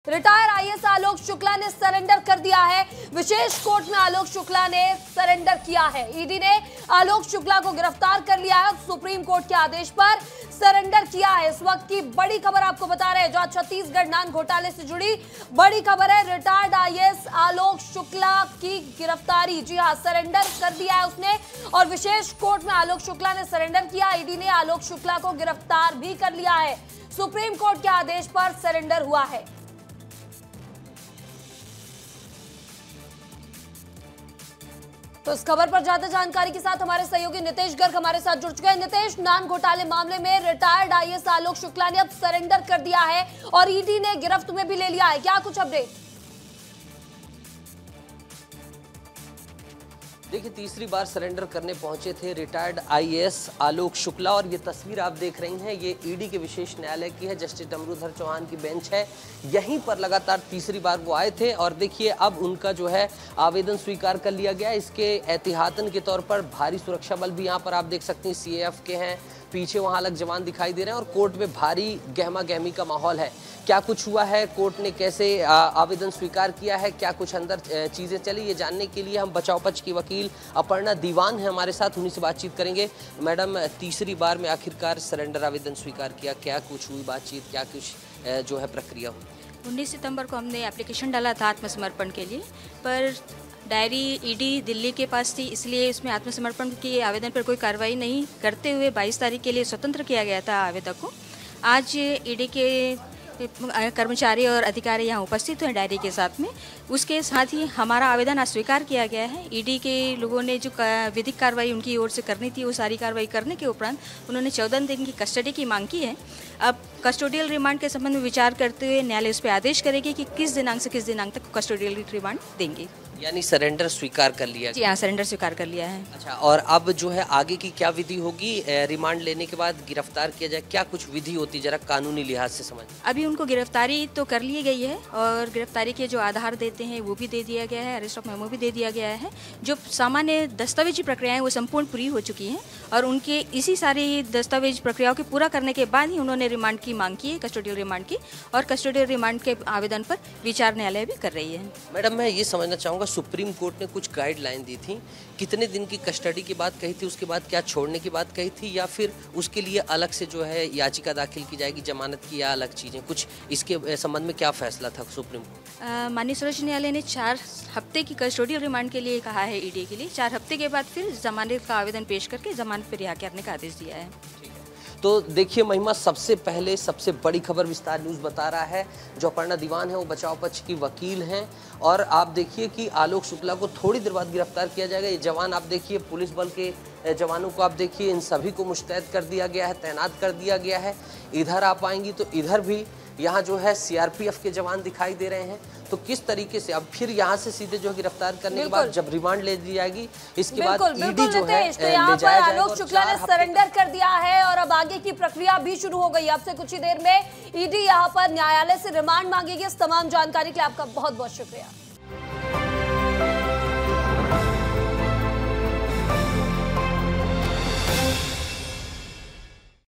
Retire IAS Alok Shukla ने surrender कर दिया है। विशेष कोर्ट में आलोक शुक्ला ने सरेंडर किया है। ईडी ने आलोक शुक्ला को गिरफ्तार कर लिया है। सुप्रीम कोर्ट के आदेश पर सरेंडर किया है। इस वक्त की बड़ी खबर आपको बता रहे हैं, जो छत्तीसगढ़ नान घोटाले से जुड़ी बड़ी खबर है। रिटायर्ड आईएएस आलोक शुक्ला की गिरफ्तारी, जी हां, सरेंडर कर दिया है उसने और विशेष कोर्ट में आलोक शुक्ला ने सरेंडर किया। ईडी ने आलोक शुक्ला को गिरफ्तार भी कर लिया है। सुप्रीम कोर्ट के आदेश पर सरेंडर हुआ है। तो इस खबर पर ज्यादा जानकारी के साथ हमारे सहयोगी नितेश गर्ग हमारे साथ जुड़ चुके हैं। नितेश, नान घोटाले मामले में रिटायर्ड आईएएस आलोक शुक्ला ने अब सरेंडर कर दिया है और ईडी ने गिरफ्त में भी ले लिया है, क्या कुछ अपडेट? देखिए, तीसरी बार सरेंडर करने पहुंचे थे रिटायर्ड आईएएस आलोक शुक्ला और ये तस्वीर आप देख रही हैं, ये ईडी के विशेष न्यायालय की है। जस्टिस अमरूधर चौहान की बेंच है, यहीं पर लगातार तीसरी बार वो आए थे और देखिए अब उनका जो है आवेदन स्वीकार कर लिया गया। इसके एहतियातन के तौर पर भारी सुरक्षा बल भी यहाँ पर आप देख सकते हैं, सीएएफ के हैं, पीछे वहाँ अलग जवान दिखाई दे रहे हैं और कोर्ट में भारी गहमा गहमी का माहौल है। क्या कुछ हुआ है, कोर्ट ने कैसे आवेदन स्वीकार किया है, क्या कुछ अंदर चीज़ें चली, ये जानने के लिए हम बचाव पक्ष की वकील अपर्णा दीवान है हमारे साथ, उन्हीं से बातचीत करेंगे। मैडम, तीसरी बार में आखिरकार सरेंडर आवेदन स्वीकार किया, क्या कुछ हुई बातचीत, क्या कुछ जो है प्रक्रिया हुई? 19 सितंबर को हमने एप्लीकेशन डाला था आत्मसमर्पण के लिए, पर डायरी ईडी दिल्ली के पास थी, इसलिए इसमें आत्मसमर्पण के आवेदन पर कोई कार्रवाई नहीं करते हुए 22 तारीख के लिए स्वतंत्र किया गया था आवेदक को। आज ईडी के कर्मचारी और अधिकारी यहाँ उपस्थित हुए डायरी के साथ में, उसके साथ ही हमारा आवेदन आज स्वीकार किया गया है। ईडी के लोगों ने जो विधिक कार्रवाई उनकी ओर से करनी थी, वो सारी कार्रवाई करने के उपरांत उन्होंने 14 दिन की कस्टडी की मांग की है। अब कस्टोडियल रिमांड के संबंध में विचार करते हुए न्यायालय उस पर आदेश करेगी कि किस दिनांक से किस दिनांक तक कस्टोडियल रिमांड देंगे। यानी सरेंडर स्वीकार कर लिया? जी हाँ, सरेंडर स्वीकार कर लिया है। अच्छा, और अब जो है आगे की क्या विधि होगी? रिमांड लेने के बाद गिरफ्तार किया जाए, क्या कुछ विधि होती, जरा कानूनी लिहाज से समझ। अभी उनको गिरफ्तारी तो कर ली गई है और गिरफ्तारी के जो आधार देते हैं वो भी दे दिया गया है, अरेस्ट ऑफ मेमो भी दे दिया गया है। जो सामान्य दस्तावेजी प्रक्रियाएं वो संपूर्ण पूरी हो चुकी हैं और उनके इसी सारी दस्तावेज प्रक्रियाओं के पूरा करने के बाद ही उन्होंने रिमांड की मांग की है, कस्टोडियल रिमांड की, और कस्टोडियल रिमांड के आवेदन पर विचार न्यायालय भी कर रही है। मैडम, मैं ये समझना चाहूँगा, सुप्रीम कोर्ट ने कुछ गाइडलाइन दी थी, कितने दिन की कस्टडी की बात कही थी, उसके बाद क्या छोड़ने की बात कही थी, या फिर उसके लिए अलग से जो है याचिका दाखिल की जाएगी जमानत की, या अलग चीज़ें कुछ, इसके संबंध में क्या फैसला था सुप्रीम कोर्ट? माननीय सर्वोच्च न्यायालय ने 4 हफ्ते की कस्टोडियल रिमांड के लिए कहा है ईडी के लिए। 4 हफ्ते के बाद फिर जमानत का आवेदन पेश करके जमानत पर रिहा करने का आदेश दिया है। तो देखिए महिमा, सबसे पहले सबसे बड़ी खबर विस्तार न्यूज़ बता रहा है, जो अपर्णा दीवान है वो बचाव पक्ष की वकील हैं और आप देखिए कि आलोक शुक्ला को थोड़ी देर बाद गिरफ्तार किया जाएगा। ये जवान आप देखिए, पुलिस बल के जवानों को आप देखिए, इन सभी को मुस्तैद कर दिया गया है, तैनात कर दिया गया है। इधर आप आएंगी तो इधर भी यहाँ जो है सीआरपीएफ के जवान दिखाई दे रहे हैं। तो किस तरीके से अब फिर यहाँ से सीधे जो गिरफ्तार करने के बाद जब रिमांड ले दी जाएगी, इसके बाद ईडी जो है तो यहाँ पर आलोक शुक्ला ने सरेंडर कर दिया है और अब आगे की प्रक्रिया भी शुरू हो गई। अब से कुछ ही देर में ईडी यहाँ पर न्यायालय से रिमांड मांगेगी। इस तमाम जानकारी के लिए आपका बहुत बहुत शुक्रिया।